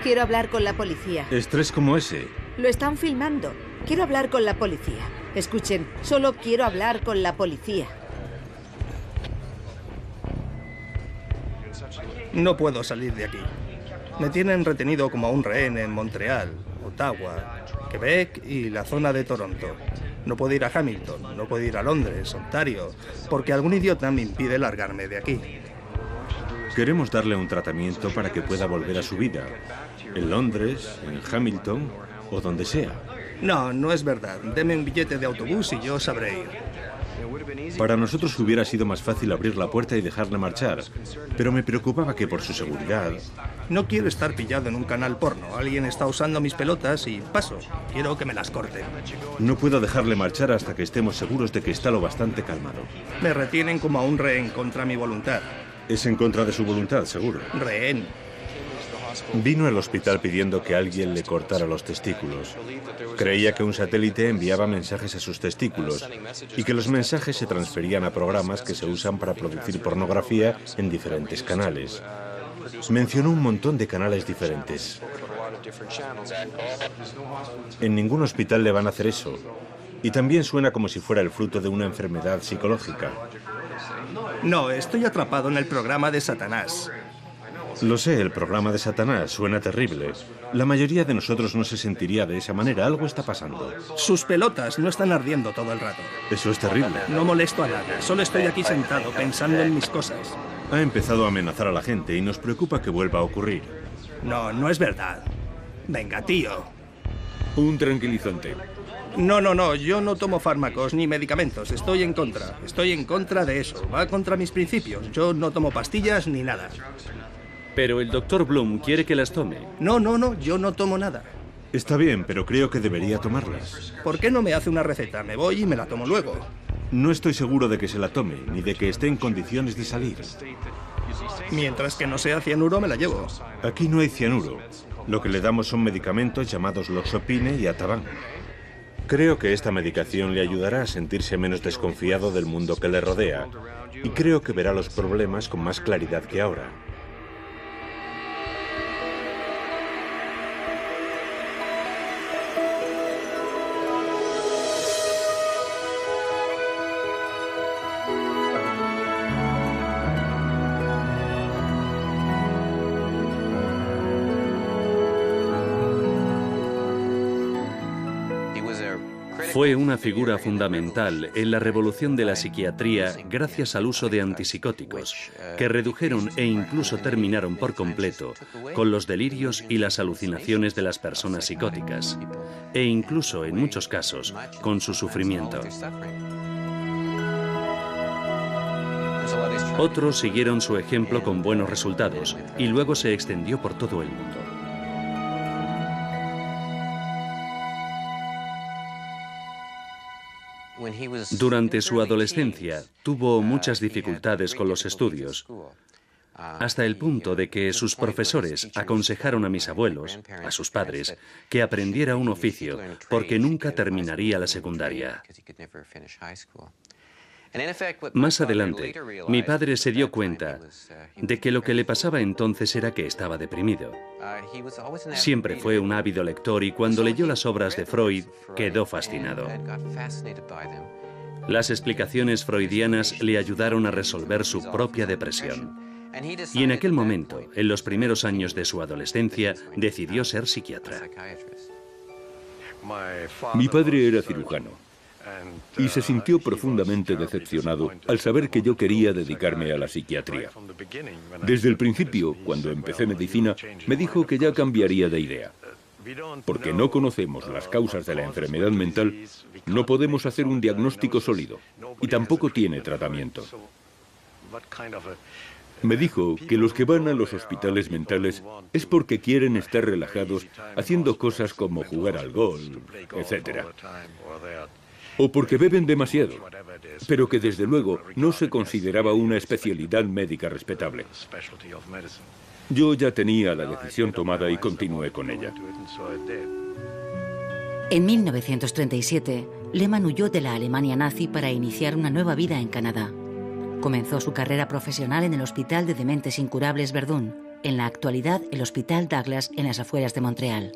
Quiero hablar con la policía. Estrés como ese. Lo están filmando. Quiero hablar con la policía. Escuchen, solo quiero hablar con la policía. No puedo salir de aquí. Me tienen retenido como a un rehén en Montreal, Ottawa, Quebec y la zona de Toronto. No puedo ir a Hamilton, no puedo ir a Londres, Ontario, porque algún idiota me impide largarme de aquí. Queremos darle un tratamiento para que pueda volver a su vida. En Londres, en Hamilton o donde sea. No, no es verdad. Deme un billete de autobús y yo sabré ir. Para nosotros hubiera sido más fácil abrir la puerta y dejarle marchar, pero me preocupaba que por su seguridad... No quiero estar pillado en un canal porno. Alguien está usando mis pelotas y paso. Quiero que me las corten. No puedo dejarle marchar hasta que estemos seguros de que está lo bastante calmado. Me retienen como a un rehén contra mi voluntad. Es en contra de su voluntad, seguro. Rehén. Vino al hospital pidiendo que alguien le cortara los testículos. Creía que un satélite enviaba mensajes a sus testículos y que los mensajes se transferían a programas que se usan para producir pornografía en diferentes canales. Mencionó un montón de canales diferentes. En ningún hospital le van a hacer eso. Y también suena como si fuera el fruto de una enfermedad psicológica. No, estoy atrapado en el programa de Satanás. Lo sé, el programa de Satanás suena terrible. La mayoría de nosotros no se sentiría de esa manera. Algo está pasando. Sus pelotas no están ardiendo todo el rato. Eso es terrible. No molesto a nadie. Solo estoy aquí sentado pensando en mis cosas. Ha empezado a amenazar a la gente y nos preocupa que vuelva a ocurrir. No, no es verdad. Venga, tío. Un tranquilizante. No, yo no tomo fármacos ni medicamentos. Estoy en contra. Estoy en contra de eso. Va contra mis principios. Yo no tomo pastillas ni nada. Pero el Dr. Bloom quiere que las tome. No, yo no tomo nada. Está bien, pero creo que debería tomarlas. ¿Por qué no me hace una receta? Me voy y me la tomo luego. No estoy seguro de que se la tome, ni de que esté en condiciones de salir. Mientras que no sea cianuro, me la llevo. Aquí no hay cianuro. Lo que le damos son medicamentos llamados Loxapine y Ativan. Creo que esta medicación le ayudará a sentirse menos desconfiado del mundo que le rodea. Y creo que verá los problemas con más claridad que ahora. Fue una figura fundamental en la revolución de la psiquiatría gracias al uso de antipsicóticos, que redujeron e incluso terminaron por completo con los delirios y las alucinaciones de las personas psicóticas, e incluso, en muchos casos, con su sufrimiento. Otros siguieron su ejemplo con buenos resultados y luego se extendió por todo el mundo. Durante su adolescencia tuvo muchas dificultades con los estudios, hasta el punto de que sus profesores aconsejaron a mis abuelos, a sus padres, que aprendiera un oficio porque nunca terminaría la secundaria. Más adelante, mi padre se dio cuenta de que lo que le pasaba entonces era que estaba deprimido. Siempre fue un ávido lector y cuando leyó las obras de Freud quedó fascinado. Las explicaciones freudianas le ayudaron a resolver su propia depresión. Y en aquel momento, en los primeros años de su adolescencia, decidió ser psiquiatra. Mi padre era cirujano y se sintió profundamente decepcionado al saber que yo quería dedicarme a la psiquiatría. Desde el principio, cuando empecé medicina, me dijo que ya cambiaría de idea. Porque no conocemos las causas de la enfermedad mental, no podemos hacer un diagnóstico sólido y tampoco tiene tratamiento. Me dijo que los que van a los hospitales mentales es porque quieren estar relajados haciendo cosas como jugar al golf, etc. O porque beben demasiado, pero que desde luego no se consideraba una especialidad médica respetable. Yo ya tenía la decisión tomada y continué con ella. En 1937, Lehmann huyó de la Alemania nazi para iniciar una nueva vida en Canadá. Comenzó su carrera profesional en el Hospital de Dementes Incurables Verdún, en la actualidad el Hospital Douglas en las afueras de Montreal.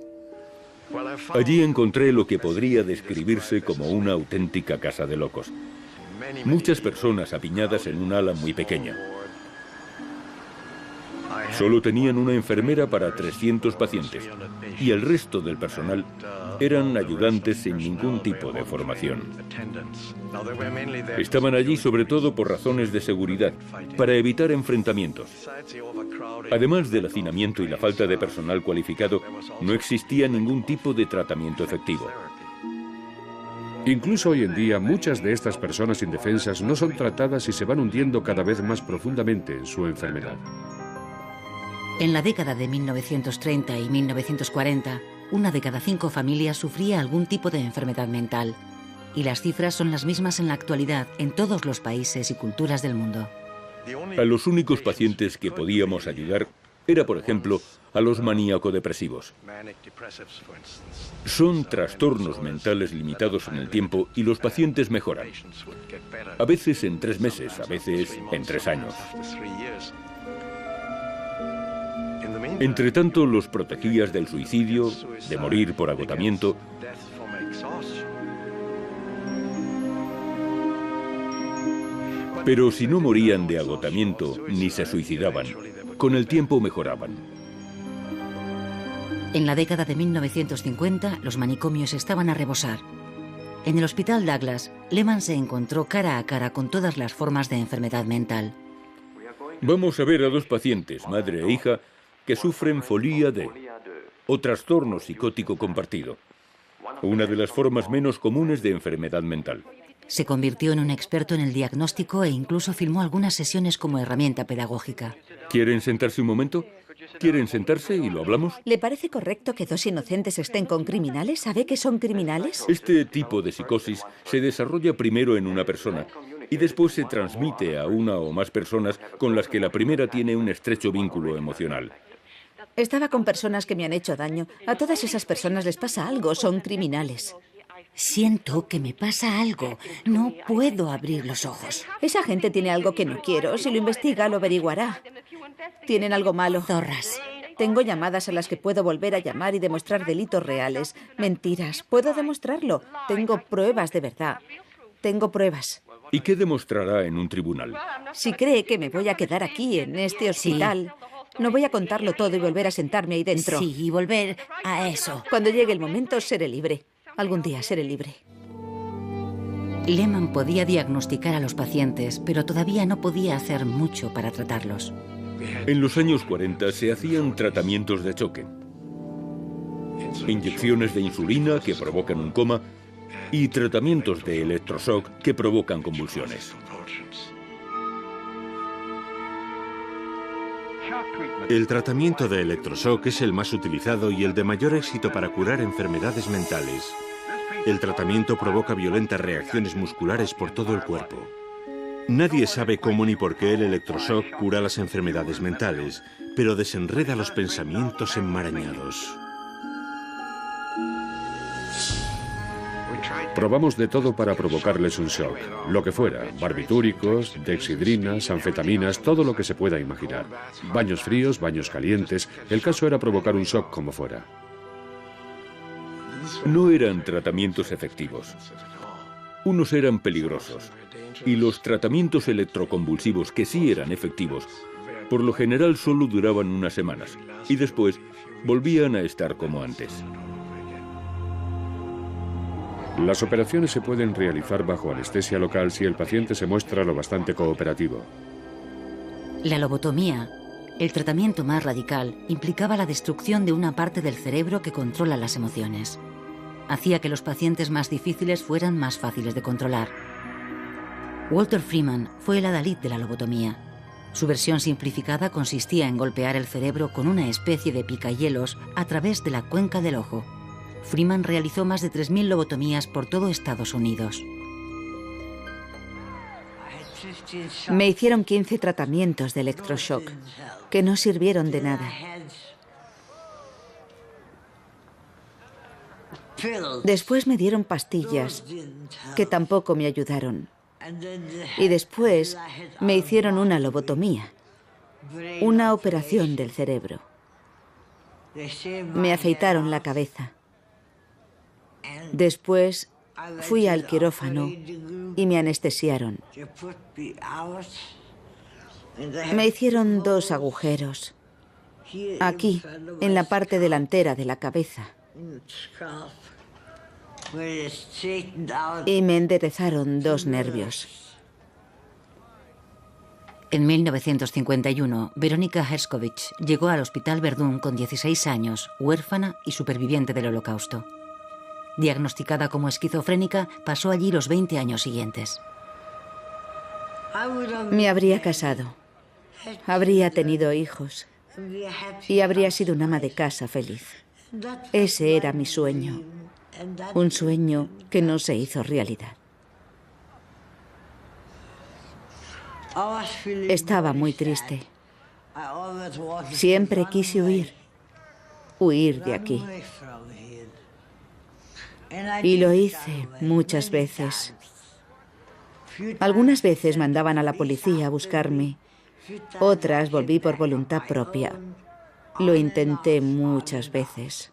Allí encontré lo que podría describirse como una auténtica casa de locos. Muchas personas apiñadas en un ala muy pequeña. Solo tenían una enfermera para 300 pacientes y el resto del personal eran ayudantes sin ningún tipo de formación. Estaban allí sobre todo por razones de seguridad, para evitar enfrentamientos. Además del hacinamiento y la falta de personal cualificado, no existía ningún tipo de tratamiento efectivo. Incluso hoy en día, muchas de estas personas indefensas no son tratadas y se van hundiendo cada vez más profundamente en su enfermedad. En la década de 1930 y 1940, una de cada 5 familias sufría algún tipo de enfermedad mental. Y las cifras son las mismas en la actualidad en todos los países y culturas del mundo. A los únicos pacientes que podíamos ayudar era, por ejemplo, a los maníaco-depresivos. Son trastornos mentales limitados en el tiempo y los pacientes mejoran. A veces en 3 meses, a veces en 3 años. Entre tanto, los protegías del suicidio, de morir por agotamiento. Pero si no morían de agotamiento ni se suicidaban, con el tiempo mejoraban. En la década de 1950, los manicomios estaban a rebosar. En el Hospital Douglas, Lehman se encontró cara a cara con todas las formas de enfermedad mental. Vamos a ver a 2 pacientes, madre e hija, que sufren folia 2 o trastorno psicótico compartido, una de las formas menos comunes de enfermedad mental. Se convirtió en un experto en el diagnóstico e incluso filmó algunas sesiones como herramienta pedagógica. ¿Quieren sentarse un momento? ¿Quieren sentarse y lo hablamos? ¿Le parece correcto que 2 inocentes estén con criminales? ¿Sabe que son criminales? Este tipo de psicosis se desarrolla primero en una persona y después se transmite a una o más personas con las que la primera tiene un estrecho vínculo emocional. Estaba con personas que me han hecho daño. A todas esas personas les pasa algo, son criminales. Siento que me pasa algo. No puedo abrir los ojos. Esa gente tiene algo que no quiero. Si lo investiga, lo averiguará. Tienen algo malo. Zorras. Tengo llamadas a las que puedo volver a llamar y demostrar delitos reales. Mentiras. Puedo demostrarlo. Tengo pruebas de verdad. Tengo pruebas. ¿Y qué demostrará en un tribunal? Si cree que me voy a quedar aquí, en este hospital, no voy a contarlo todo y volver a sentarme ahí dentro. Sí, y volver a eso. Cuando llegue el momento, seré libre. Algún día seré libre. Lehman podía diagnosticar a los pacientes, pero todavía no podía hacer mucho para tratarlos. En los años 40 se hacían tratamientos de choque. Inyecciones de insulina que provocan un coma y tratamientos de electroshock que provocan convulsiones. El tratamiento de electroshock es el más utilizado y el de mayor éxito para curar enfermedades mentales. El tratamiento provoca violentas reacciones musculares por todo el cuerpo. Nadie sabe cómo ni por qué el electroshock cura las enfermedades mentales, pero desenreda los pensamientos enmarañados. Probamos de todo para provocarles un shock, lo que fuera, barbitúricos, dexidrinas, anfetaminas, todo lo que se pueda imaginar. Baños fríos, baños calientes, el caso era provocar un shock como fuera. No eran tratamientos efectivos. Unos eran peligrosos y los tratamientos electroconvulsivos que sí eran efectivos, por lo general solo duraban unas semanas y después volvían a estar como antes. Las operaciones se pueden realizar bajo anestesia local si el paciente se muestra lo bastante cooperativo. La lobotomía, el tratamiento más radical, implicaba la destrucción de una parte del cerebro que controla las emociones. Hacía que los pacientes más difíciles fueran más fáciles de controlar. Walter Freeman fue el adalid de la lobotomía. Su versión simplificada consistía en golpear el cerebro con una especie de picahielos a través de la cuenca del ojo. Freeman realizó más de 3.000 lobotomías por todo Estados Unidos. Me hicieron 15 tratamientos de electroshock, que no sirvieron de nada. Después me dieron pastillas, que tampoco me ayudaron. Y después me hicieron una lobotomía. una operación del cerebro. Me afeitaron la cabeza. Después fui al quirófano y me anestesiaron. Me hicieron 2 agujeros, aquí, en la parte delantera de la cabeza. Y me enderezaron 2 nervios. En 1951, Verónica Herskovich llegó al Hospital Verdún con 16 años, huérfana y superviviente del Holocausto. Diagnosticada como esquizofrénica, pasó allí los 20 años siguientes. Me habría casado, habría tenido hijos y habría sido una ama de casa feliz. Ese era mi sueño, un sueño que no se hizo realidad. Estaba muy triste. Siempre quise huir de aquí. Y lo hice muchas veces. Algunas veces mandaban a la policía a buscarme. Otras volví por voluntad propia. Lo intenté muchas veces.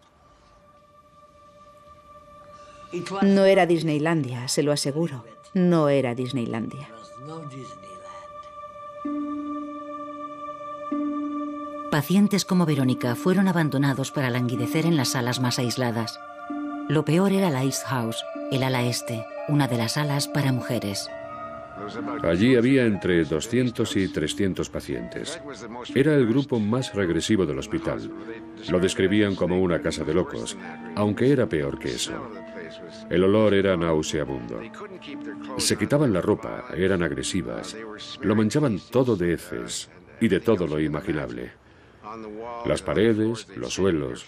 No era Disneylandia, se lo aseguro. No era Disneylandia. Pacientes como Verónica fueron abandonados para languidecer en las salas más aisladas. Lo peor era la East House, el ala este, una de las salas para mujeres. Allí había entre 200 y 300 pacientes. Era el grupo más regresivo del hospital. Lo describían como una casa de locos, aunque era peor que eso. El olor era nauseabundo. Se quitaban la ropa, eran agresivas, lo manchaban todo de heces y de todo lo imaginable. Las paredes, los suelos.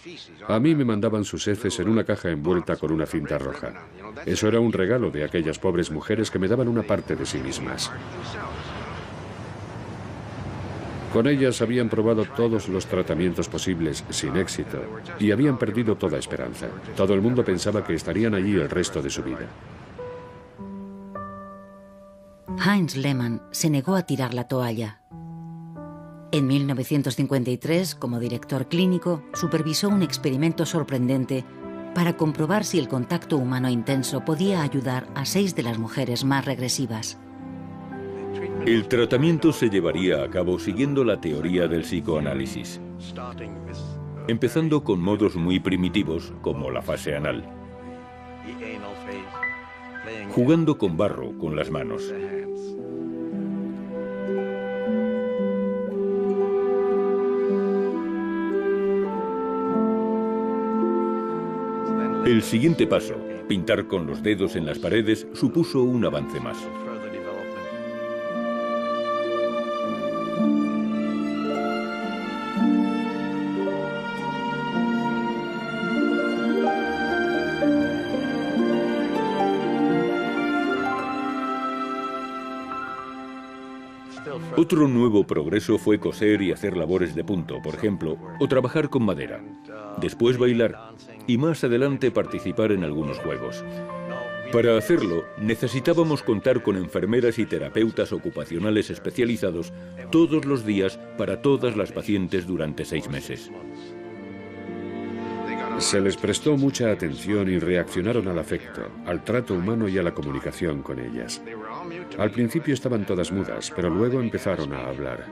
A mí me mandaban sus heces en una caja envuelta con una cinta roja. Eso era un regalo de aquellas pobres mujeres que me daban una parte de sí mismas. Con ellas habían probado todos los tratamientos posibles sin éxito y habían perdido toda esperanza. Todo el mundo pensaba que estarían allí el resto de su vida. Heinz Lehmann se negó a tirar la toalla. En 1953, como director clínico, supervisó un experimento sorprendente para comprobar si el contacto humano intenso podía ayudar a 6 de las mujeres más regresivas. El tratamiento se llevaría a cabo siguiendo la teoría del psicoanálisis, empezando con modos muy primitivos como la fase anal, jugando con barro con las manos. El siguiente paso, pintar con los dedos en las paredes, supuso un avance más. Otro nuevo progreso fue coser y hacer labores de punto, por ejemplo, o trabajar con madera. Después bailar y más adelante participar en algunos juegos. Para hacerlo, necesitábamos contar con enfermeras y terapeutas ocupacionales especializados todos los días para todas las pacientes durante 6 meses. Se les prestó mucha atención y reaccionaron al afecto, al trato humano y a la comunicación con ellas. Al principio estaban todas mudas, pero luego empezaron a hablar.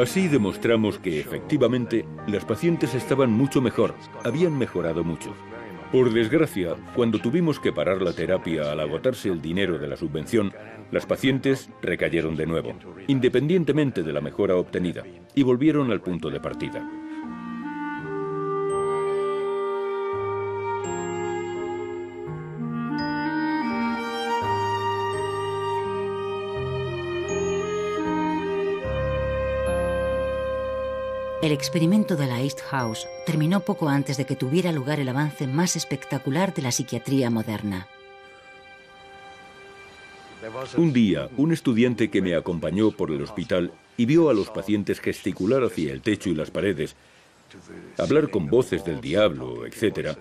Así demostramos que, efectivamente, las pacientes estaban mucho mejor, habían mejorado mucho. Por desgracia, cuando tuvimos que parar la terapia al agotarse el dinero de la subvención, las pacientes recayeron de nuevo, independientemente de la mejora obtenida, y volvieron al punto de partida. El experimento de la East House terminó poco antes de que tuviera lugar el avance más espectacular de la psiquiatría moderna. Un día, un estudiante que me acompañó por el hospital y vio a los pacientes gesticular hacia el techo y las paredes, hablar con voces del diablo, etc.,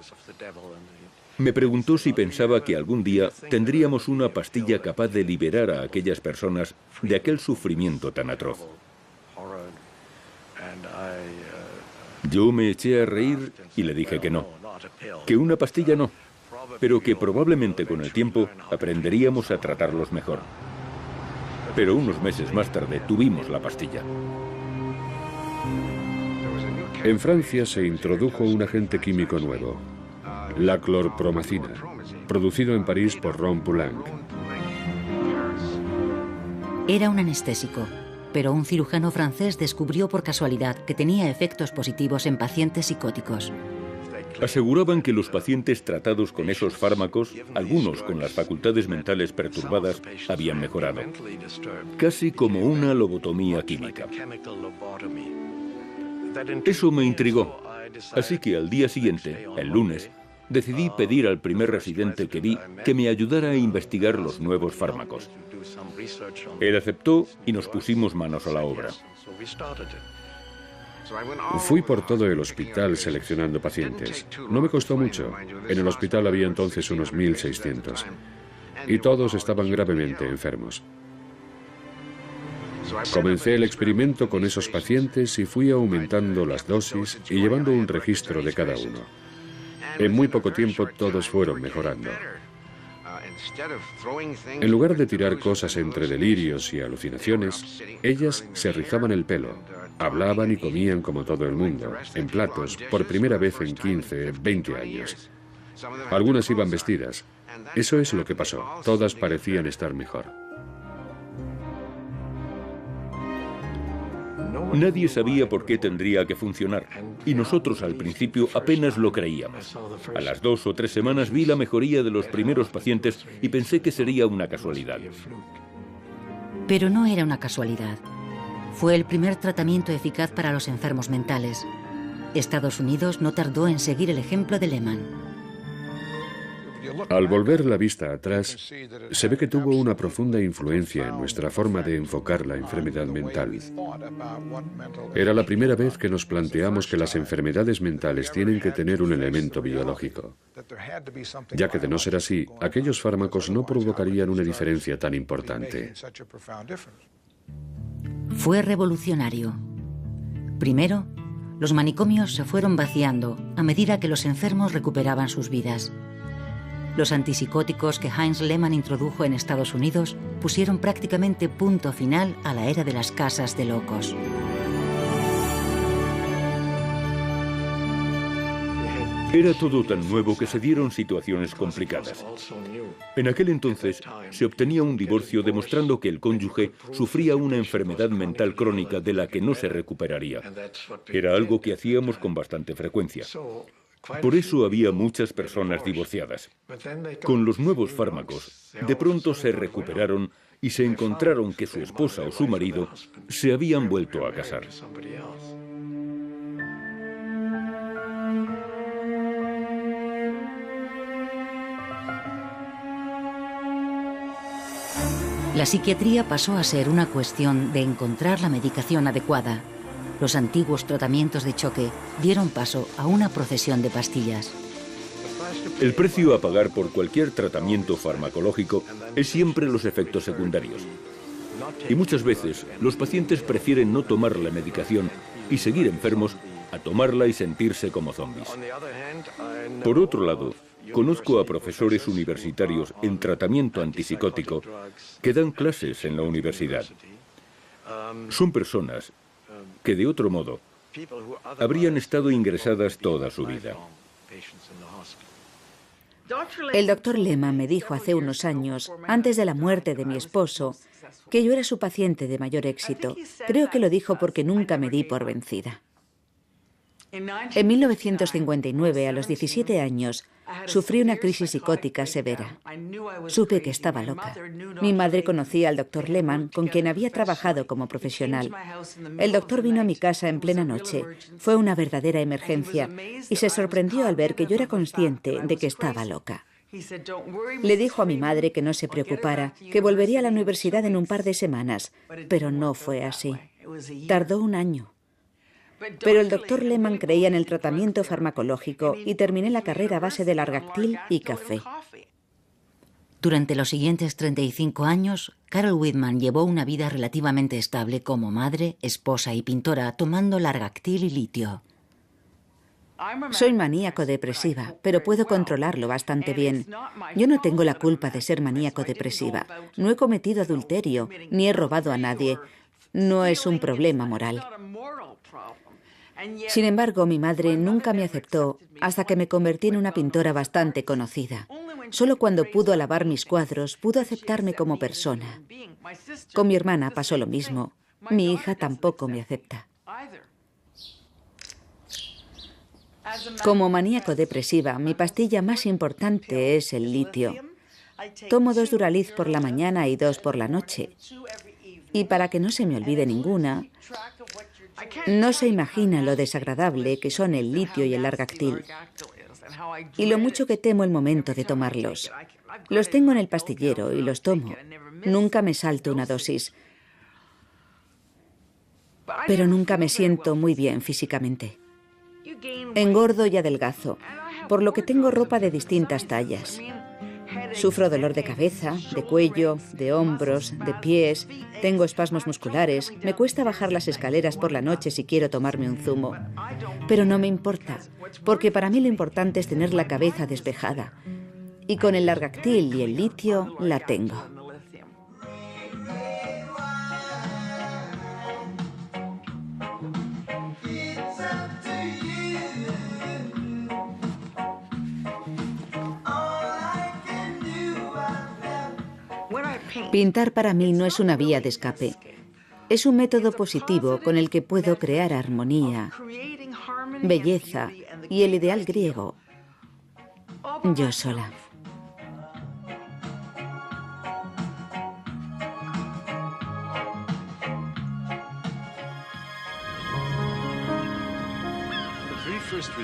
me preguntó si pensaba que algún día tendríamos una pastilla capaz de liberar a aquellas personas de aquel sufrimiento tan atroz. Yo me eché a reír y le dije que no, que una pastilla no, pero que probablemente con el tiempo aprenderíamos a tratarlos mejor. Pero unos meses más tarde tuvimos la pastilla. En Francia se introdujo un agente químico nuevo, la clorpromacina, producido en París por Ron Poulenc. Era un anestésico, pero un cirujano francés descubrió por casualidad que tenía efectos positivos en pacientes psicóticos. Aseguraban que los pacientes tratados con esos fármacos, algunos con las facultades mentales perturbadas, habían mejorado. Casi como una lobotomía química. Eso me intrigó, así que al día siguiente, el lunes, decidí pedir al primer residente que vi que me ayudara a investigar los nuevos fármacos. Él aceptó y nos pusimos manos a la obra. Fui por todo el hospital seleccionando pacientes. No me costó mucho. En el hospital había entonces unos 1.600. Y todos estaban gravemente enfermos. Comencé el experimento con esos pacientes y fui aumentando las dosis y llevando un registro de cada uno. En muy poco tiempo todos fueron mejorando. En lugar de tirar cosas entre delirios y alucinaciones, ellas se rizaban el pelo, hablaban y comían como todo el mundo, en platos, por primera vez en 15, 20 años. Algunas iban vestidas. Eso es lo que pasó. Todas parecían estar mejor. Nadie sabía por qué tendría que funcionar, y nosotros al principio apenas lo creíamos. A las 2 o 3 semanas vi la mejoría de los primeros pacientes y pensé que sería una casualidad. Pero no era una casualidad. Fue el primer tratamiento eficaz para los enfermos mentales. Estados Unidos no tardó en seguir el ejemplo de Lehman. Al volver la vista atrás, se ve que tuvo una profunda influencia en nuestra forma de enfocar la enfermedad mental. Era la primera vez que nos planteamos que las enfermedades mentales tienen que tener un elemento biológico, ya que de no ser así, aquellos fármacos no provocarían una diferencia tan importante. Fue revolucionario. Primero, los manicomios se fueron vaciando a medida que los enfermos recuperaban sus vidas. Los antipsicóticos que Heinz Lehmann introdujo en Estados Unidos pusieron prácticamente punto final a la era de las casas de locos. Era todo tan nuevo que se dieron situaciones complicadas. En aquel entonces se obtenía un divorcio demostrando que el cónyuge sufría una enfermedad mental crónica de la que no se recuperaría. Era algo que hacíamos con bastante frecuencia. Por eso había muchas personas divorciadas. Con los nuevos fármacos, de pronto se recuperaron y se encontraron que su esposa o su marido se habían vuelto a casar. La psiquiatría pasó a ser una cuestión de encontrar la medicación adecuada. Los antiguos tratamientos de choque dieron paso a una procesión de pastillas. El precio a pagar por cualquier tratamiento farmacológico es siempre los efectos secundarios. Y muchas veces los pacientes prefieren no tomar la medicación y seguir enfermos a tomarla y sentirse como zombies. Por otro lado, conozco a profesores universitarios en tratamiento antipsicótico que dan clases en la universidad. Son personas que de otro modo habrían estado ingresadas toda su vida. El doctor Lehmann me dijo hace unos años, antes de la muerte de mi esposo, que yo era su paciente de mayor éxito. Creo que lo dijo porque nunca me di por vencida. En 1959, a los 17 años, sufrí una crisis psicótica severa. Supe que estaba loca. Mi madre conocía al doctor Lehmann, con quien había trabajado como profesional. El doctor vino a mi casa en plena noche. Fue una verdadera emergencia y se sorprendió al ver que yo era consciente de que estaba loca. Le dijo a mi madre que no se preocupara, que volvería a la universidad en un par de semanas, pero no fue así. Tardó un año. Pero el doctor Lehman creía en el tratamiento farmacológico y terminé la carrera a base de Largactil y café. Durante los siguientes 35 años, Carol Whitman llevó una vida relativamente estable como madre, esposa y pintora, tomando Largactil y litio. Soy maníaco-depresiva, pero puedo controlarlo bastante bien. Yo no tengo la culpa de ser maníaco-depresiva. No he cometido adulterio, ni he robado a nadie. No es un problema moral. Sin embargo, mi madre nunca me aceptó hasta que me convertí en una pintora bastante conocida. Solo cuando pudo alabar mis cuadros, pudo aceptarme como persona. Con mi hermana pasó lo mismo. Mi hija tampoco me acepta. Como maníaco-depresiva, mi pastilla más importante es el litio. Tomo 2 Duraliz por la mañana y 2 por la noche. Y para que no se me olvide ninguna, no se imagina lo desagradable que son el litio y el Largactil. Y lo mucho que temo el momento de tomarlos. Los tengo en el pastillero y los tomo. Nunca me salto una dosis. Pero nunca me siento muy bien físicamente. Engordo y adelgazo, por lo que tengo ropa de distintas tallas. Sufro dolor de cabeza, de cuello, de hombros, de pies, tengo espasmos musculares, me cuesta bajar las escaleras por la noche si quiero tomarme un zumo. Pero no me importa, porque para mí lo importante es tener la cabeza despejada. Y con el Largactil y el litio la tengo. Pintar para mí no es una vía de escape. Es un método positivo con el que puedo crear armonía, belleza y el ideal griego, yo sola.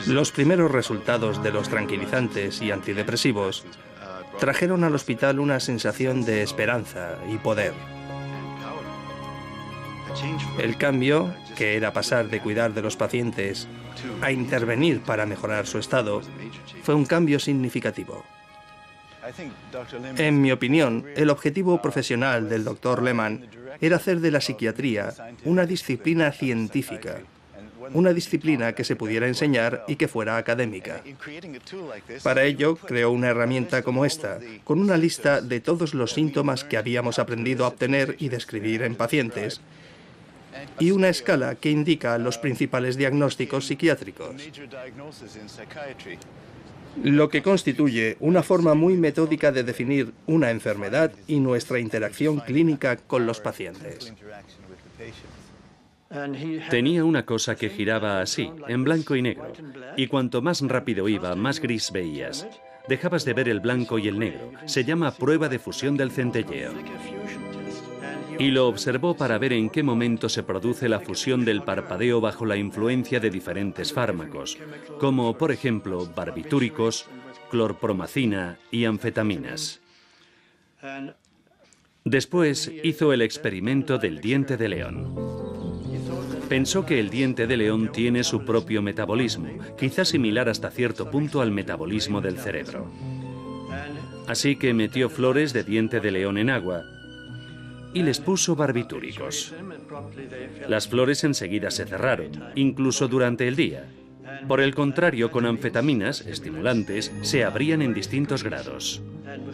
Los primeros resultados de los tranquilizantes y antidepresivos trajeron al hospital una sensación de esperanza y poder. El cambio, que era pasar de cuidar de los pacientes a intervenir para mejorar su estado, fue un cambio significativo. En mi opinión, el objetivo profesional del Dr. Lehman era hacer de la psiquiatría una disciplina científica, una disciplina que se pudiera enseñar y que fuera académica. Para ello, creó una herramienta como esta, con una lista de todos los síntomas que habíamos aprendido a obtener y describir en pacientes, y una escala que indica los principales diagnósticos psiquiátricos, lo que constituye una forma muy metódica de definir una enfermedad y nuestra interacción clínica con los pacientes. Tenía una cosa que giraba así, en blanco y negro, y cuanto más rápido iba, más gris veías. Dejabas de ver el blanco y el negro. Se llama prueba de fusión del centelleo. Y lo observó para ver en qué momento se produce la fusión del parpadeo bajo la influencia de diferentes fármacos, como por ejemplo barbitúricos, clorpromacina y anfetaminas. Después hizo el experimento del diente de león. Pensó que el diente de león tiene su propio metabolismo, quizás similar hasta cierto punto al metabolismo del cerebro. Así que metió flores de diente de león en agua y les puso barbitúricos. Las flores enseguida se cerraron, incluso durante el día. Por el contrario, con anfetaminas, estimulantes, se abrían en distintos grados.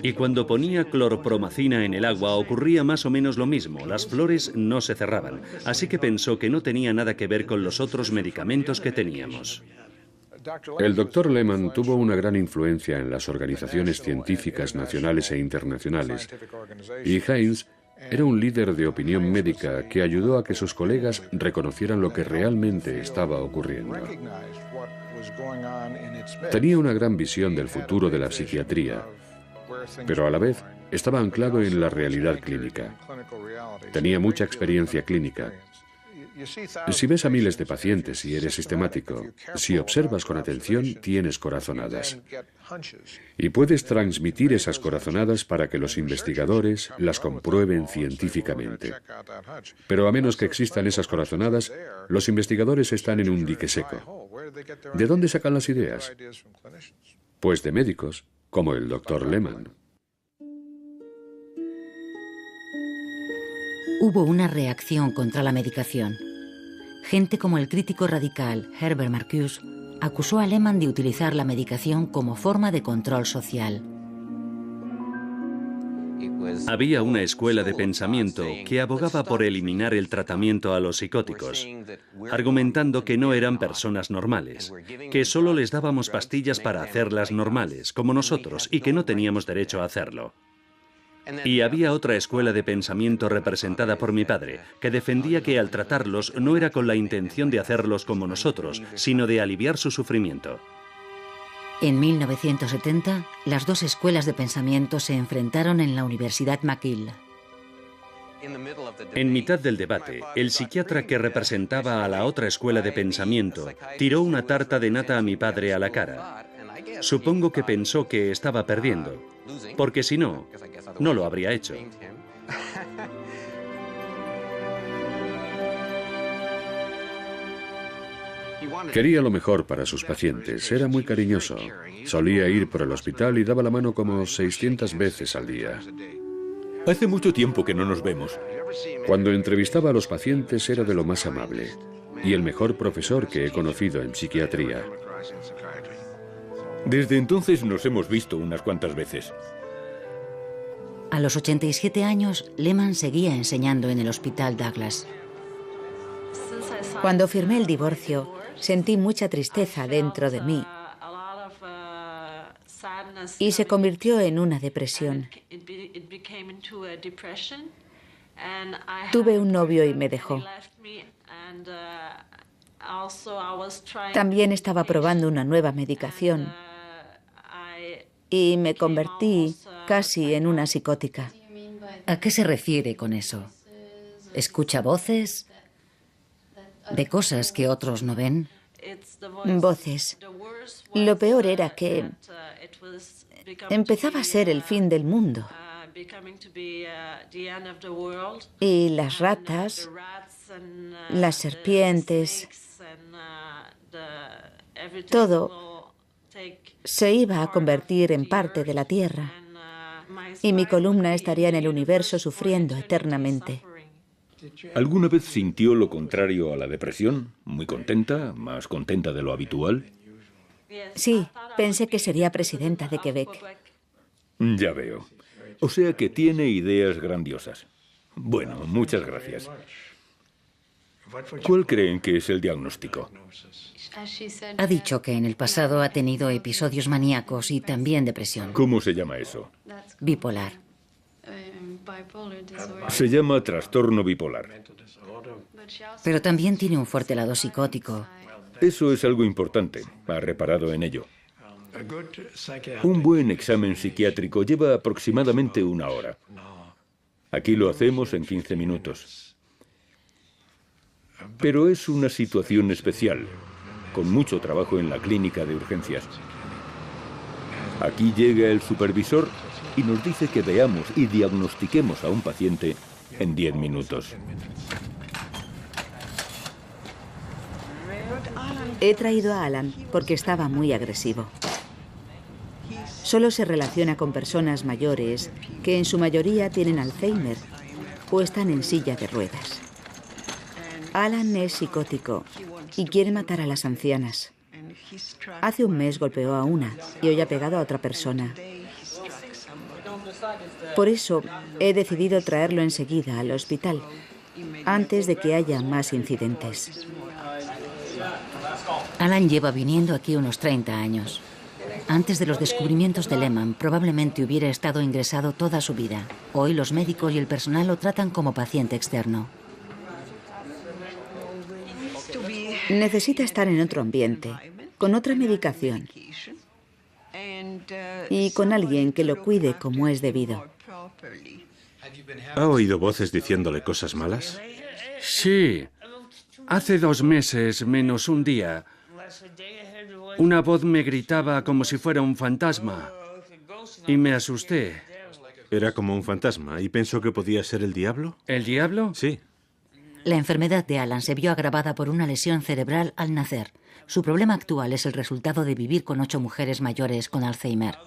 Y cuando ponía clorpromacina en el agua ocurría más o menos lo mismo, las flores no se cerraban, así que pensó que no tenía nada que ver con los otros medicamentos que teníamos. El Dr. Lehman tuvo una gran influencia en las organizaciones científicas nacionales e internacionales, y Heinz era un líder de opinión médica que ayudó a que sus colegas reconocieran lo que realmente estaba ocurriendo. Tenía una gran visión del futuro de la psiquiatría, pero a la vez estaba anclado en la realidad clínica. Tenía mucha experiencia clínica Si ves a miles de pacientes y eres sistemático, si observas con atención, tienes corazonadas. Y puedes transmitir esas corazonadas para que los investigadores las comprueben científicamente. Pero a menos que existan esas corazonadas, los investigadores están en un dique seco. ¿De dónde sacan las ideas? Pues de médicos, como el Dr. Lehmann. Hubo una reacción contra la medicación. Gente como el crítico radical Herbert Marcuse acusó a Lehmann de utilizar la medicación como forma de control social. Había una escuela de pensamiento que abogaba por eliminar el tratamiento a los psicóticos, argumentando que no eran personas normales, que solo les dábamos pastillas para hacerlas normales, como nosotros, y que no teníamos derecho a hacerlo. Y había otra escuela de pensamiento representada por mi padre, que defendía que al tratarlos no era con la intención de hacerlos como nosotros, sino de aliviar su sufrimiento. En 1970, las dos escuelas de pensamiento se enfrentaron en la Universidad McGill. En mitad del debate, el psiquiatra que representaba a la otra escuela de pensamiento tiró una tarta de nata a mi padre a la cara. Supongo que pensó que estaba perdiendo, porque si no, no lo habría hecho. Quería lo mejor para sus pacientes, era muy cariñoso. Solía ir por el hospital y daba la mano como 600 veces al día. Hace mucho tiempo que no nos vemos. Cuando entrevistaba a los pacientes era de lo más amable y el mejor profesor que he conocido en psiquiatría. Desde entonces nos hemos visto unas cuantas veces. A los 87 años, Lehmann seguía enseñando en el Hospital Douglas. Cuando firmé el divorcio, sentí mucha tristeza dentro de mí y se convirtió en una depresión. Tuve un novio y me dejó. También estaba probando una nueva medicación y me convertí casi en una psicótica. ¿A qué se refiere con eso? ¿Escucha voces? ¿De cosas que otros no ven? Voces. Lo peor era que empezaba a ser el fin del mundo. Y las ratas, las serpientes, todo se iba a convertir en parte de la Tierra. Y mi columna estaría en el universo sufriendo eternamente. ¿Alguna vez sintió lo contrario a la depresión? ¿Muy contenta? ¿Más contenta de lo habitual? Sí, pensé que sería presidenta de Quebec. Ya veo. O sea que tiene ideas grandiosas. Bueno, muchas gracias. ¿Cuál creen que es el diagnóstico? Ha dicho que en el pasado ha tenido episodios maníacos y también depresión. ¿Cómo se llama eso? Bipolar. Se llama trastorno bipolar. Pero también tiene un fuerte lado psicótico. Eso es algo importante. Ha reparado en ello. Un buen examen psiquiátrico lleva aproximadamente 1 hora. Aquí lo hacemos en 15 minutos. Pero es una situación especial, con mucho trabajo en la clínica de urgencias. Aquí llega el supervisor y nos dice que veamos y diagnostiquemos a un paciente en 10 minutos. He traído a Alan porque estaba muy agresivo. Solo se relaciona con personas mayores que en su mayoría tienen Alzheimer o están en silla de ruedas. Alan es psicótico y quiere matar a las ancianas. Hace un mes golpeó a una y hoy ha pegado a otra persona. Por eso he decidido traerlo enseguida al hospital, antes de que haya más incidentes. Alan lleva viniendo aquí unos 30 años. Antes de los descubrimientos de Lehmann, probablemente hubiera estado ingresado toda su vida. Hoy los médicos y el personal lo tratan como paciente externo. Necesita estar en otro ambiente, con otra medicación y con alguien que lo cuide como es debido. ¿Ha oído voces diciéndole cosas malas? Sí. Hace 2 meses, menos un día, una voz me gritaba como si fuera un fantasma y me asusté. Era como un fantasma y pensó que podía ser el diablo. ¿El diablo? Sí. La enfermedad de Alan se vio agravada por una lesión cerebral al nacer. Su problema actual es el resultado de vivir con 8 mujeres mayores con Alzheimer.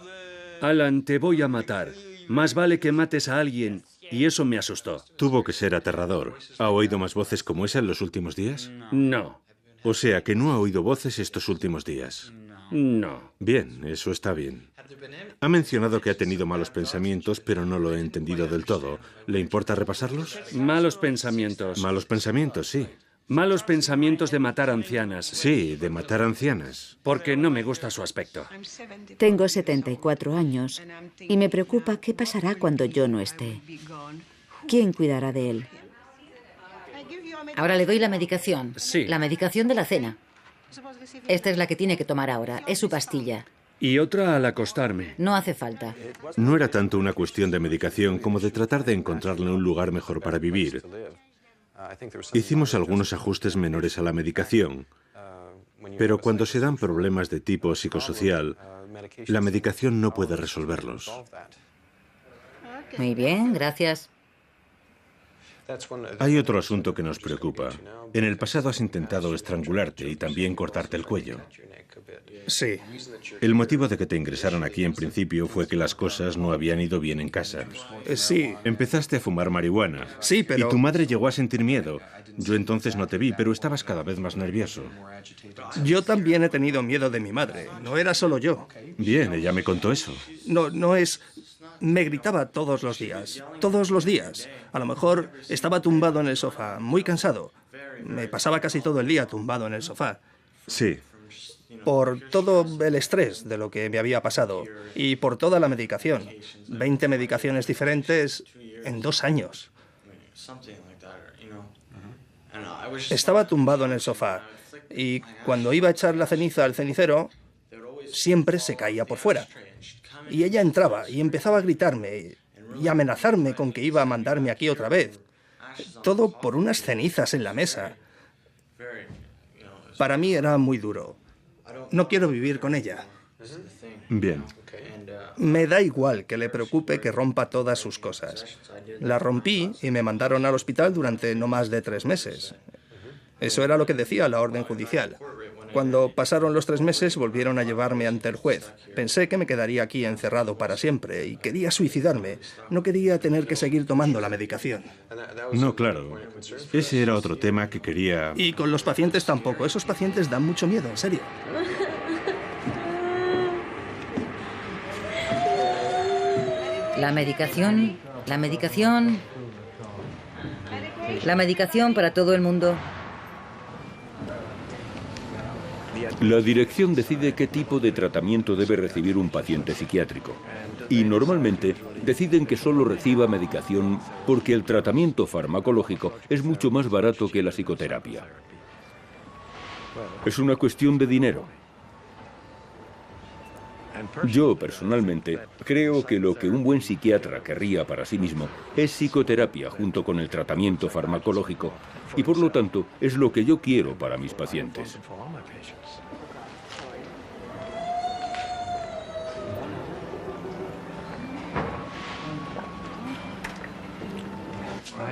Alan, te voy a matar. Más vale que mates a alguien. Y eso me asustó. Tuvo que ser aterrador. ¿Ha oído más voces como esa en los últimos días? No. O sea, que no ha oído voces estos últimos días. No. Bien, eso está bien. Ha mencionado que ha tenido malos pensamientos, pero no lo he entendido del todo. ¿Le importa repasarlos? Malos pensamientos. Malos pensamientos, sí. Malos pensamientos de matar ancianas. Sí, de matar ancianas. Porque no me gusta su aspecto. Tengo 74 años y me preocupa qué pasará cuando yo no esté. ¿Quién cuidará de él? Ahora le doy la medicación. Sí. La medicación de la cena. Esta es la que tiene que tomar ahora. Es su pastilla. Y otra al acostarme. No hace falta. No era tanto una cuestión de medicación como de tratar de encontrarle un lugar mejor para vivir. Hicimos algunos ajustes menores a la medicación, pero cuando se dan problemas de tipo psicosocial, la medicación no puede resolverlos. Muy bien, gracias. Hay otro asunto que nos preocupa. En el pasado has intentado estrangularte y también cortarte el cuello. Sí. El motivo de que te ingresaran aquí en principio fue que las cosas no habían ido bien en casa. Sí. Empezaste a fumar marihuana. Sí, pero... Y tu madre llegó a sentir miedo. Yo entonces no te vi, pero estabas cada vez más nervioso. Yo también he tenido miedo de mi madre. No era solo yo. Bien, ella me contó eso. No es... Me gritaba todos los días. Todos los días. A lo mejor estaba tumbado en el sofá, muy cansado. Me pasaba casi todo el día tumbado en el sofá. Sí. Por todo el estrés de lo que me había pasado y por toda la medicación. 20 medicaciones diferentes en 2 años. Estaba tumbado en el sofá y cuando iba a echar la ceniza al cenicero, siempre se caía por fuera. Y ella entraba y empezaba a gritarme y amenazarme con que iba a mandarme aquí otra vez. Todo por unas cenizas en la mesa. Para mí era muy duro. No quiero vivir con ella. Bien. Me da igual que le preocupe que rompa todas sus cosas. La rompí y me mandaron al hospital durante no más de 3 meses. Eso era lo que decía la orden judicial. Cuando pasaron los 3 meses volvieron a llevarme ante el juez. Pensé que me quedaría aquí encerrado para siempre y quería suicidarme. No quería tener que seguir tomando la medicación. No, claro. Ese era otro tema que quería... Y con los pacientes tampoco. Esos pacientes dan mucho miedo, en serio. La medicación para todo el mundo. La dirección decide qué tipo de tratamiento debe recibir un paciente psiquiátrico. Y normalmente deciden que solo reciba medicación porque el tratamiento farmacológico es mucho más barato que la psicoterapia. Es una cuestión de dinero. Yo, personalmente, creo que lo que un buen psiquiatra querría para sí mismo es psicoterapia junto con el tratamiento farmacológico y, por lo tanto, es lo que yo quiero para mis pacientes.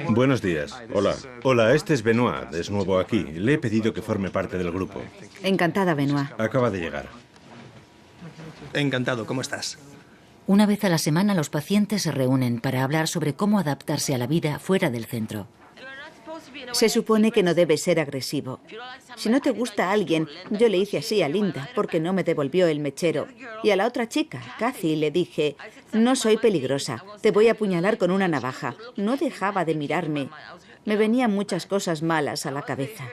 Buenos días. Hola. Hola, este es Benoit, es nuevo aquí. Le he pedido que forme parte del grupo. Encantada, Benoit. Acaba de llegar. Encantado, ¿cómo estás? Una vez a la semana los pacientes se reúnen para hablar sobre cómo adaptarse a la vida fuera del centro. Se supone que no debes ser agresivo. Si no te gusta a alguien, yo le hice así a Linda porque no me devolvió el mechero. Y a la otra chica, Kathy, le dije, no soy peligrosa, te voy a apuñalar con una navaja. No dejaba de mirarme. Me venían muchas cosas malas a la cabeza.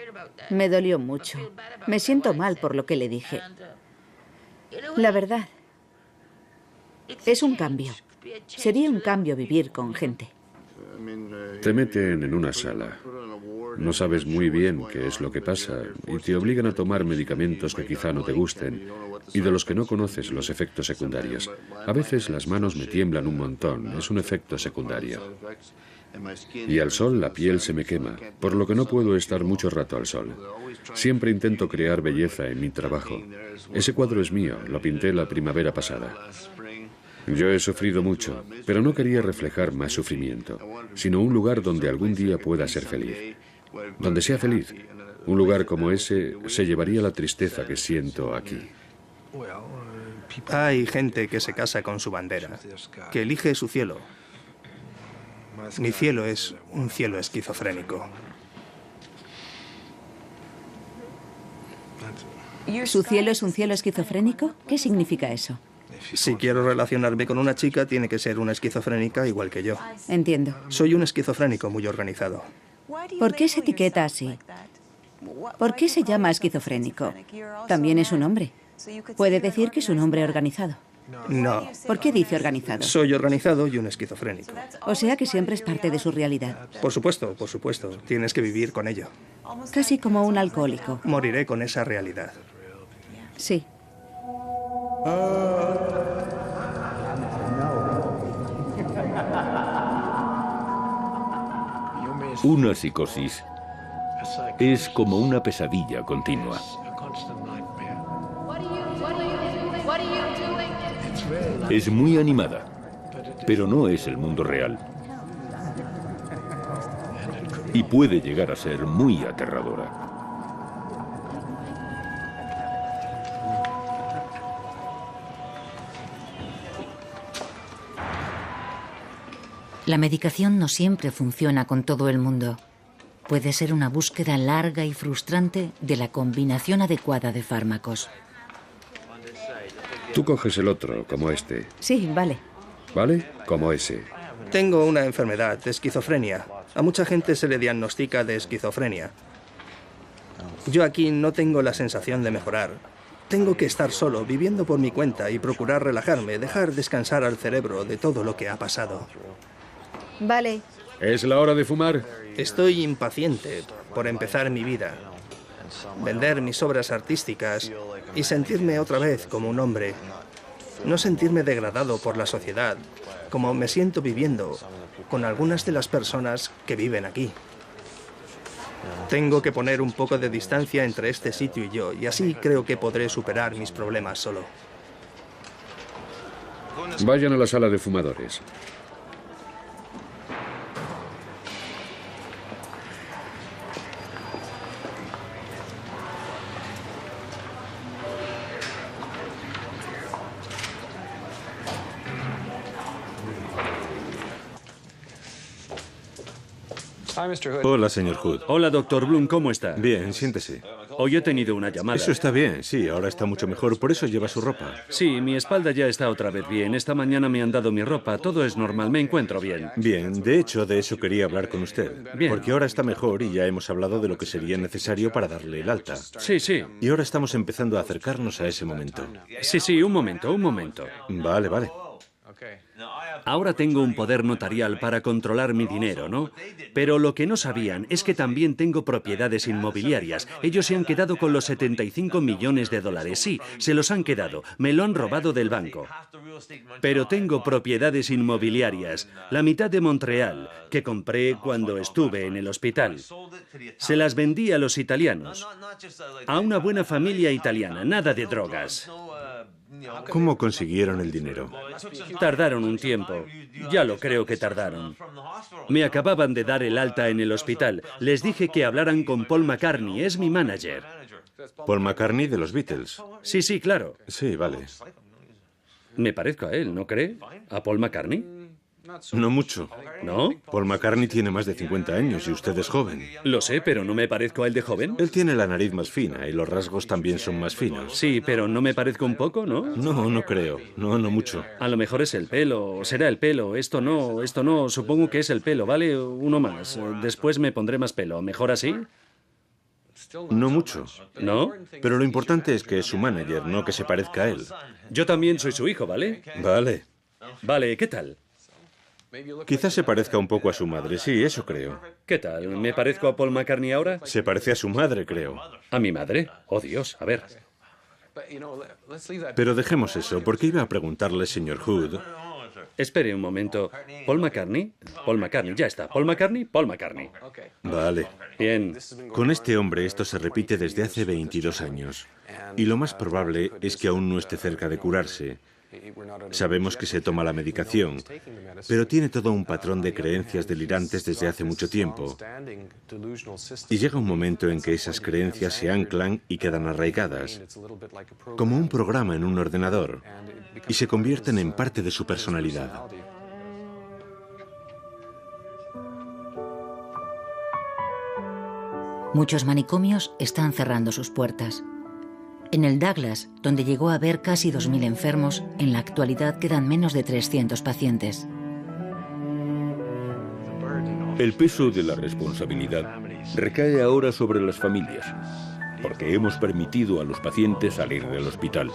Me dolió mucho. Me siento mal por lo que le dije. La verdad, es un cambio. Sería un cambio vivir con gente. Te meten en una sala. No sabes muy bien qué es lo que pasa y te obligan a tomar medicamentos que quizá no te gusten y de los que no conoces los efectos secundarios. A veces las manos me tiemblan un montón. Es un efecto secundario. Y al sol la piel se me quema, por lo que no puedo estar mucho rato al sol. Siempre intento crear belleza en mi trabajo. Ese cuadro es mío, lo pinté la primavera pasada. Yo he sufrido mucho, pero no quería reflejar más sufrimiento, sino un lugar donde algún día pueda ser feliz. Donde sea feliz. Un lugar como ese se llevaría la tristeza que siento aquí. Hay gente que se casa con su bandera, que elige su cielo. Mi cielo es un cielo esquizofrénico. ¿Su cielo es un cielo esquizofrénico? ¿Qué significa eso? Si quiero relacionarme con una chica, tiene que ser una esquizofrénica igual que yo. Entiendo. Soy un esquizofrénico muy organizado. ¿Por qué se etiqueta así? ¿Por qué se llama esquizofrénico? También es un hombre. Puede decir que es un hombre organizado. No. ¿Por qué dice organizado? Soy organizado y un esquizofrénico. O sea que siempre es parte de su realidad. Por supuesto. Tienes que vivir con ello. Casi como un alcohólico. Moriré con esa realidad. Sí. Una psicosis es como una pesadilla continua. Es muy animada, pero no es el mundo real. Y puede llegar a ser muy aterradora. La medicación no siempre funciona con todo el mundo. Puede ser una búsqueda larga y frustrante de la combinación adecuada de fármacos. Tú coges el otro, como este. Sí, vale. ¿Vale? Como ese. Tengo una enfermedad, esquizofrenia. A mucha gente se le diagnostica de esquizofrenia. Yo aquí no tengo la sensación de mejorar. Tengo que estar solo, viviendo por mi cuenta y procurar relajarme, dejar descansar al cerebro de todo lo que ha pasado. Vale. ¿Es la hora de fumar? Estoy impaciente por empezar mi vida, vender mis obras artísticas y sentirme otra vez como un hombre. No sentirme degradado por la sociedad, como me siento viviendo con algunas de las personas que viven aquí. Tengo que poner un poco de distancia entre este sitio y yo, y así creo que podré superar mis problemas solo. Vayan a la sala de fumadores. Hola, señor Hood. Hola, doctor Bloom, ¿cómo está? Bien, siéntese. Hoy he tenido una llamada. Eso está bien, sí, ahora está mucho mejor, por eso lleva su ropa. Sí, mi espalda ya está otra vez bien. Esta mañana me han dado mi ropa, todo es normal, me encuentro bien. Bien, de hecho, de eso quería hablar con usted. Bien. Porque ahora está mejor y ya hemos hablado de lo que sería necesario para darle el alta. Sí, sí. Y ahora estamos empezando a acercarnos a ese momento. Sí, un momento. Vale, vale. Ahora tengo un poder notarial para controlar mi dinero, ¿no? Pero lo que no sabían es que también tengo propiedades inmobiliarias. Ellos se han quedado con los 75 millones de dólares. Sí, se los han quedado. Me lo han robado del banco. Pero tengo propiedades inmobiliarias. La mitad de Montreal, que compré cuando estuve en el hospital. Se las vendí a los italianos. A una buena familia italiana. Nada de drogas. ¿Cómo consiguieron el dinero? Tardaron un tiempo. Ya lo creo que tardaron. Me acababan de dar el alta en el hospital. Les dije que hablaran con Paul McCartney, es mi manager. Paul McCartney de los Beatles. Sí, claro. Sí, vale. Me parezco a él, ¿no cree? ¿A Paul McCartney? No mucho. ¿No? Paul McCartney tiene más de 50 años y usted es joven. Lo sé, pero ¿no me parezco a él de joven? Él tiene la nariz más fina y los rasgos también son más finos. Sí, pero ¿no me parezco un poco, no? No, no creo. No mucho. A lo mejor es el pelo, será el pelo. Esto no, supongo que es el pelo, ¿vale? Uno más. Después me pondré más pelo. ¿Mejor así? No mucho. ¿No? Pero lo importante es que es su manager, no que se parezca a él. Yo también soy su hijo, ¿vale? Vale. Vale, ¿qué tal? Quizás se parezca un poco a su madre, sí, eso creo. ¿Qué tal? ¿Me parezco a Paul McCartney ahora? Se parece a su madre, creo. ¿A mi madre? Oh, Dios, a ver. Pero dejemos eso, porque iba a preguntarle, señor Hood. Espere un momento. ¿Paul McCartney? Paul McCartney, ya está. ¿Paul McCartney? Paul McCartney. Vale. Bien. Con este hombre esto se repite desde hace 22 años. Y lo más probable es que aún no esté cerca de curarse. Sabemos que se toma la medicación, pero tiene todo un patrón de creencias delirantes desde hace mucho tiempo. Y llega un momento en que esas creencias se anclan y quedan arraigadas, como un programa en un ordenador, y se convierten en parte de su personalidad. Muchos manicomios están cerrando sus puertas. En el Douglas, donde llegó a haber casi 2.000 enfermos, en la actualidad quedan menos de 300 pacientes. El peso de la responsabilidad recae ahora sobre las familias, porque hemos permitido a los pacientes salir del hospital.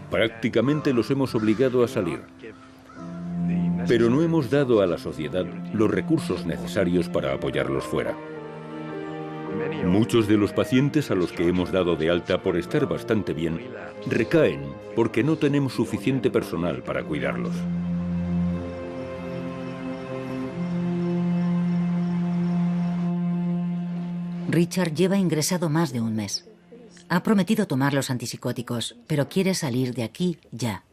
Prácticamente los hemos obligado a salir. Pero no hemos dado a la sociedad los recursos necesarios para apoyarlos fuera. Muchos de los pacientes a los que hemos dado de alta por estar bastante bien recaen porque no tenemos suficiente personal para cuidarlos. Richard lleva ingresado más de un mes. Ha prometido tomar los antipsicóticos, pero quiere salir de aquí ya.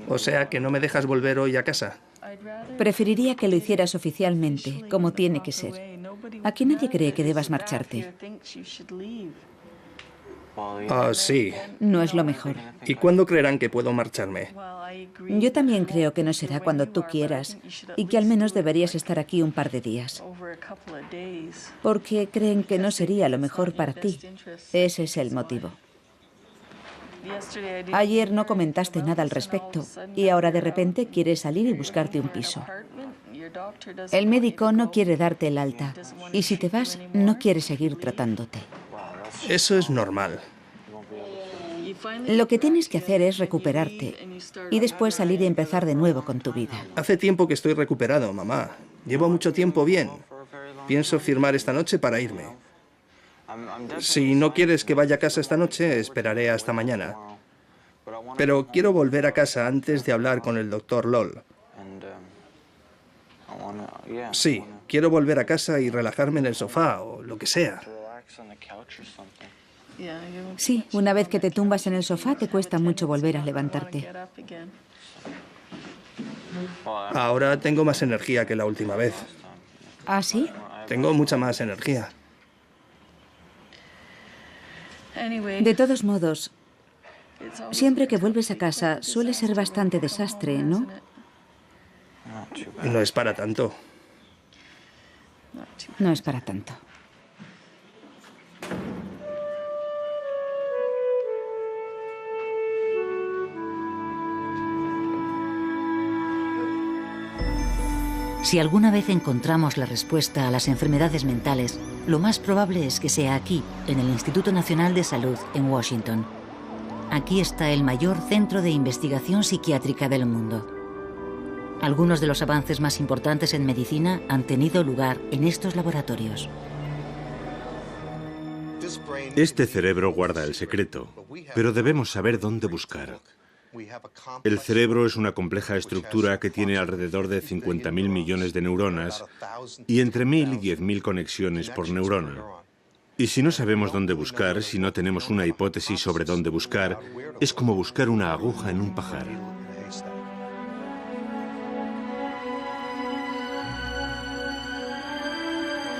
O sea que no me dejas volver hoy a casa. Preferiría que lo hicieras oficialmente, como tiene que ser. Aquí nadie cree que debas marcharte. Ah, sí. No es lo mejor. ¿Y cuándo creerán que puedo marcharme? Yo también creo que no será cuando tú quieras y que al menos deberías estar aquí un par de días. Porque creen que no sería lo mejor para ti. Ese es el motivo. Ayer no comentaste nada al respecto y ahora de repente quieres salir y buscarte un piso. El médico no quiere darte el alta y si te vas no quiere seguir tratándote. Eso es normal. Lo que tienes que hacer es recuperarte y después salir y empezar de nuevo con tu vida. Hace tiempo que estoy recuperado, mamá. Llevo mucho tiempo bien. Pienso firmar esta noche para irme. Si no quieres que vaya a casa esta noche, esperaré hasta mañana. Pero quiero volver a casa antes de hablar con el doctor Lol. Sí, quiero volver a casa y relajarme en el sofá o lo que sea. Sí, una vez que te tumbas en el sofá te cuesta mucho volver a levantarte. Ahora tengo más energía que la última vez. ¿Ah, sí? Tengo mucha más energía. De todos modos, siempre que vuelves a casa suele ser bastante desastre, ¿no? No es para tanto. No es para tanto. Si alguna vez encontramos la respuesta a las enfermedades mentales, lo más probable es que sea aquí, en el Instituto Nacional de Salud, en Washington. Aquí está el mayor centro de investigación psiquiátrica del mundo. Algunos de los avances más importantes en medicina han tenido lugar en estos laboratorios. Este cerebro guarda el secreto, pero debemos saber dónde buscar. El cerebro es una compleja estructura que tiene alrededor de 50.000 millones de neuronas y entre 1.000 y 10.000 conexiones por neurona. Y si no sabemos dónde buscar, si no tenemos una hipótesis sobre dónde buscar, es como buscar una aguja en un pajar.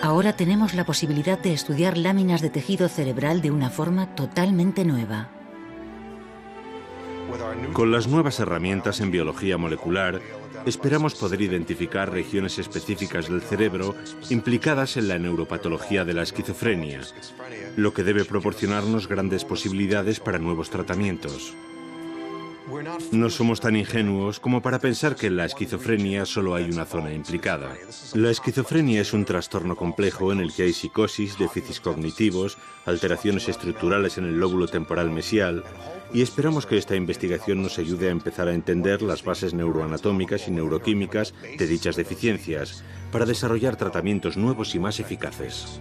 Ahora tenemos la posibilidad de estudiar láminas de tejido cerebral de una forma totalmente nueva. Con las nuevas herramientas en biología molecular, esperamos poder identificar regiones específicas del cerebro implicadas en la neuropatología de la esquizofrenia, lo que debe proporcionarnos grandes posibilidades para nuevos tratamientos. No somos tan ingenuos como para pensar que en la esquizofrenia solo hay una zona implicada. La esquizofrenia es un trastorno complejo en el que hay psicosis, déficits cognitivos, alteraciones estructurales en el lóbulo temporal mesial, y esperamos que esta investigación nos ayude a empezar a entender las bases neuroanatómicas y neuroquímicas de dichas deficiencias, para desarrollar tratamientos nuevos y más eficaces.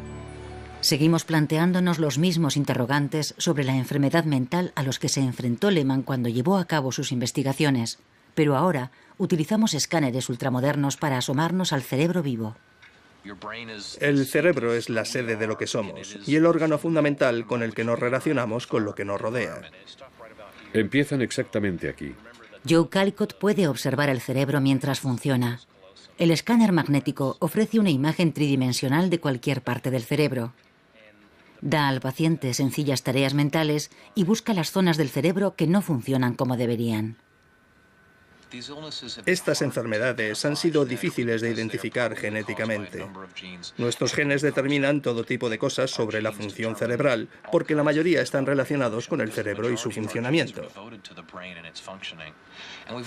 Seguimos planteándonos los mismos interrogantes sobre la enfermedad mental a los que se enfrentó Lehmann cuando llevó a cabo sus investigaciones. pero ahora utilizamos escáneres ultramodernos para asomarnos al cerebro vivo. El cerebro es la sede de lo que somos y el órgano fundamental con el que nos relacionamos con lo que nos rodea. Empiezan exactamente aquí. Joe Callicott puede observar el cerebro mientras funciona. El escáner magnético ofrece una imagen tridimensional de cualquier parte del cerebro. Da al paciente sencillas tareas mentales y busca las zonas del cerebro que no funcionan como deberían. Estas enfermedades han sido difíciles de identificar genéticamente. Nuestros genes determinan todo tipo de cosas sobre la función cerebral, porque la mayoría están relacionados con el cerebro y su funcionamiento.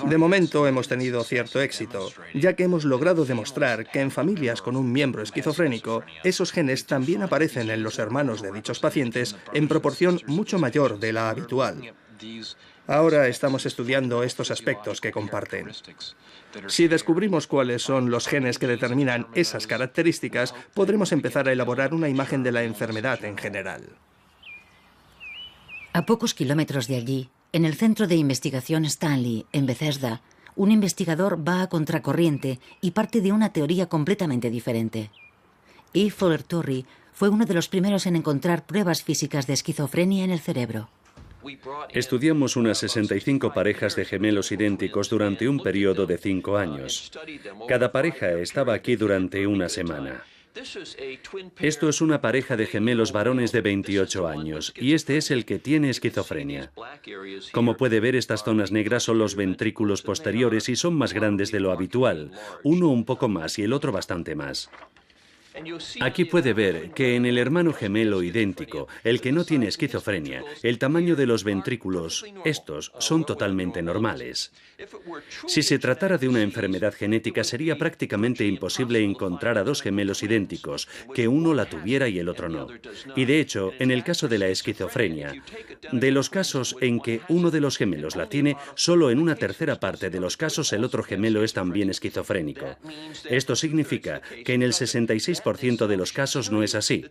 De momento hemos tenido cierto éxito, ya que hemos logrado demostrar que en familias con un miembro esquizofrénico, esos genes también aparecen en los hermanos de dichos pacientes en proporción mucho mayor de la habitual. Ahora estamos estudiando estos aspectos que comparten. Si descubrimos cuáles son los genes que determinan esas características, podremos empezar a elaborar una imagen de la enfermedad en general. A pocos kilómetros de allí, en el Centro de Investigación Stanley, en Bethesda, un investigador va a contracorriente y parte de una teoría completamente diferente. E. Fowler Torrey fue uno de los primeros en encontrar pruebas físicas de esquizofrenia en el cerebro. Estudiamos unas 65 parejas de gemelos idénticos durante un periodo de 5 años. Cada pareja estaba aquí durante una semana. Esto es una pareja de gemelos varones de 28 años y este es el que tiene esquizofrenia. Como puede ver, estas zonas negras son los ventrículos posteriores y son más grandes de lo habitual, uno un poco más y el otro bastante más. Aquí puede ver que en el hermano gemelo idéntico, el que no tiene esquizofrenia, el tamaño de los ventrículos, estos, son totalmente normales. Si se tratara de una enfermedad genética, sería prácticamente imposible encontrar a dos gemelos idénticos, que uno la tuviera y el otro no. Y de hecho, en el caso de la esquizofrenia, de los casos en que uno de los gemelos la tiene, solo en una tercera parte de los casos el otro gemelo es también esquizofrénico. Esto significa que en el 66% de los casos no es así,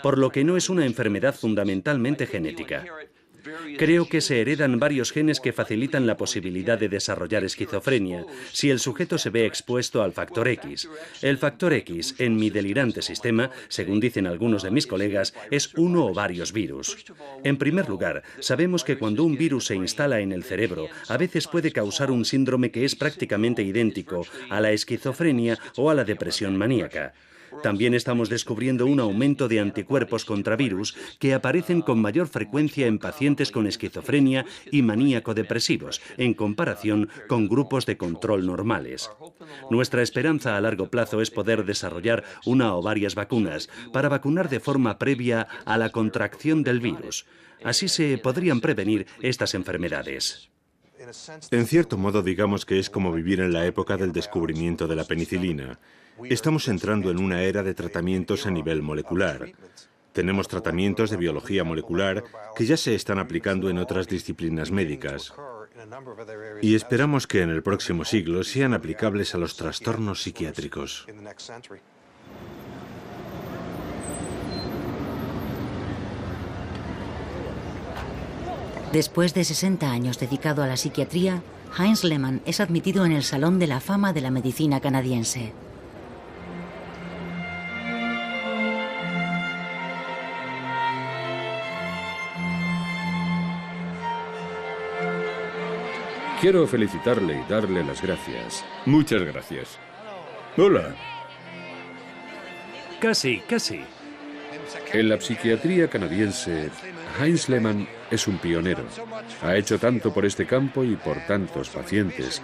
por lo que no es una enfermedad fundamentalmente genética. Creo que se heredan varios genes que facilitan la posibilidad de desarrollar esquizofrenia si el sujeto se ve expuesto al factor X. El factor X, en mi delirante sistema, según dicen algunos de mis colegas, es uno o varios virus. En primer lugar, sabemos que cuando un virus se instala en el cerebro, a veces puede causar un síndrome que es prácticamente idéntico a la esquizofrenia o a la depresión maníaca. También estamos descubriendo un aumento de anticuerpos contra virus que aparecen con mayor frecuencia en pacientes con esquizofrenia y maníaco-depresivos, en comparación con grupos de control normales. Nuestra esperanza a largo plazo es poder desarrollar una o varias vacunas para vacunar de forma previa a la contracción del virus. Así se podrían prevenir estas enfermedades. En cierto modo, digamos que es como vivir en la época del descubrimiento de la penicilina. Estamos entrando en una era de tratamientos a nivel molecular. Tenemos tratamientos de biología molecular que ya se están aplicando en otras disciplinas médicas. Y esperamos que en el próximo siglo sean aplicables a los trastornos psiquiátricos. Después de 60 años dedicado a la psiquiatría, Heinz Lehmann es admitido en el Salón de la Fama de la Medicina canadiense. Quiero felicitarle y darle las gracias. Muchas gracias. Hola. Casi. En la psiquiatría canadiense, Heinz Lehmann es un pionero. Ha hecho tanto por este campo y por tantos pacientes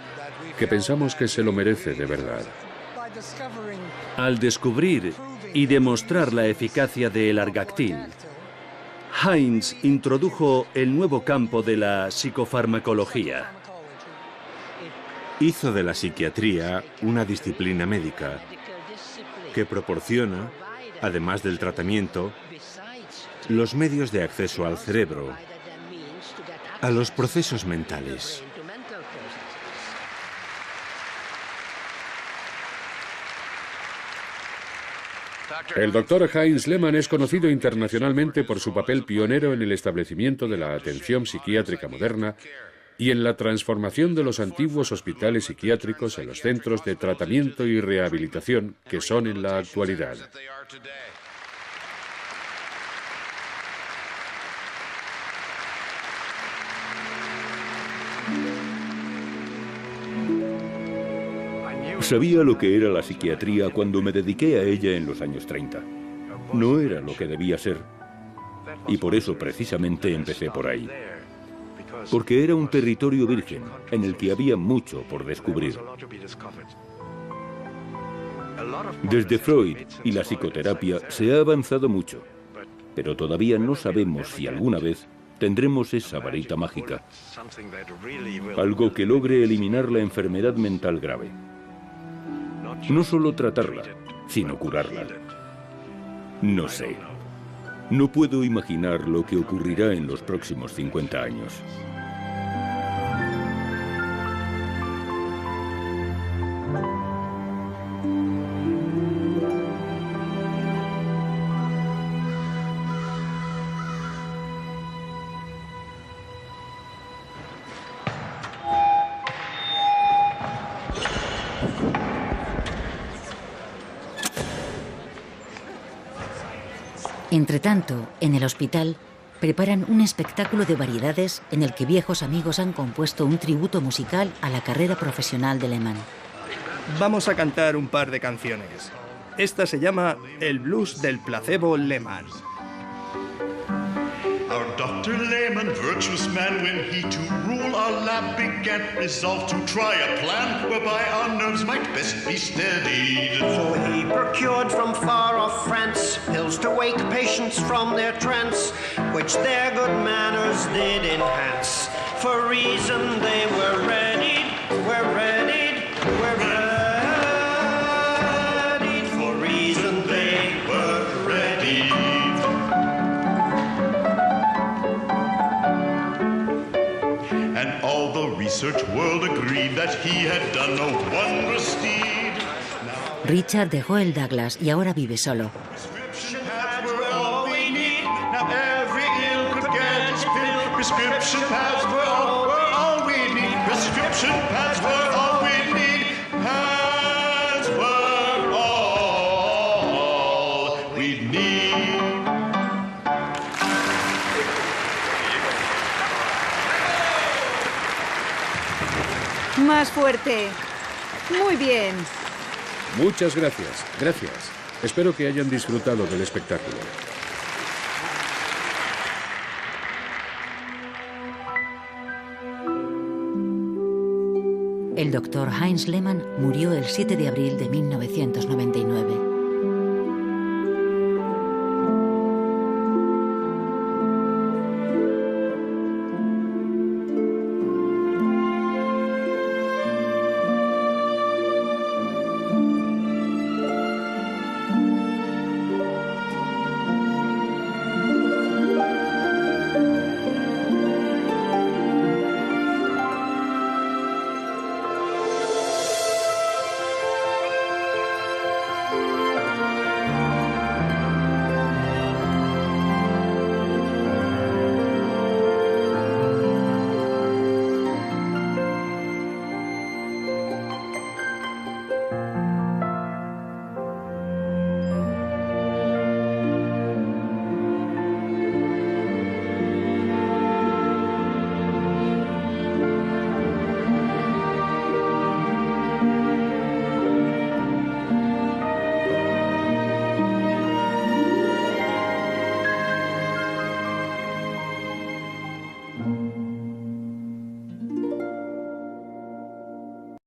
que pensamos que se lo merece de verdad. Al descubrir y demostrar la eficacia del Argactil, Heinz introdujo el nuevo campo de la psicofarmacología. Hizo de la psiquiatría una disciplina médica que proporciona, además del tratamiento, los medios de acceso al cerebro, a los procesos mentales. El doctor Heinz Lehmann es conocido internacionalmente por su papel pionero en el establecimiento de la atención psiquiátrica moderna y en la transformación de los antiguos hospitales psiquiátricos en los centros de tratamiento y rehabilitación que son en la actualidad. Sabía lo que era la psiquiatría cuando me dediqué a ella en los años 30. No era lo que debía ser. Y por eso precisamente empecé por ahí. Porque era un territorio virgen en el que había mucho por descubrir. Desde Freud y la psicoterapia se ha avanzado mucho, pero todavía no sabemos si alguna vez tendremos esa varita mágica, algo que logre eliminar la enfermedad mental grave. No solo tratarla, sino curarla. No sé. No puedo imaginar lo que ocurrirá en los próximos 50 años. Entretanto, en el hospital, preparan un espectáculo de variedades en el que viejos amigos han compuesto un tributo musical a la carrera profesional de Lehman. Vamos a cantar un par de canciones. Esta se llama El blues del placebo Lehman. Our Dr. Lehman, virtuous man, when he to rule our lab began, resolved to try a plan whereby our nerves might best be steadied. So he procured from far off France pills to wake patients from their trance, which their good manners did enhance. For reason they were readied, were readied, were readied. For reason they were readied. And all the research world agreed that he had done a wondrous deed. Richard dejó el Douglas y ahora vive solo. Prescription pads were all we need. Now every ill could get its pill. Prescription pads were all we need. Prescription pads were all we need. Pads were all we need. Más fuerte. Muy bien. Muchas gracias, gracias. Espero que hayan disfrutado del espectáculo. El doctor Heinz Lehmann murió el 7 de abril de 1999.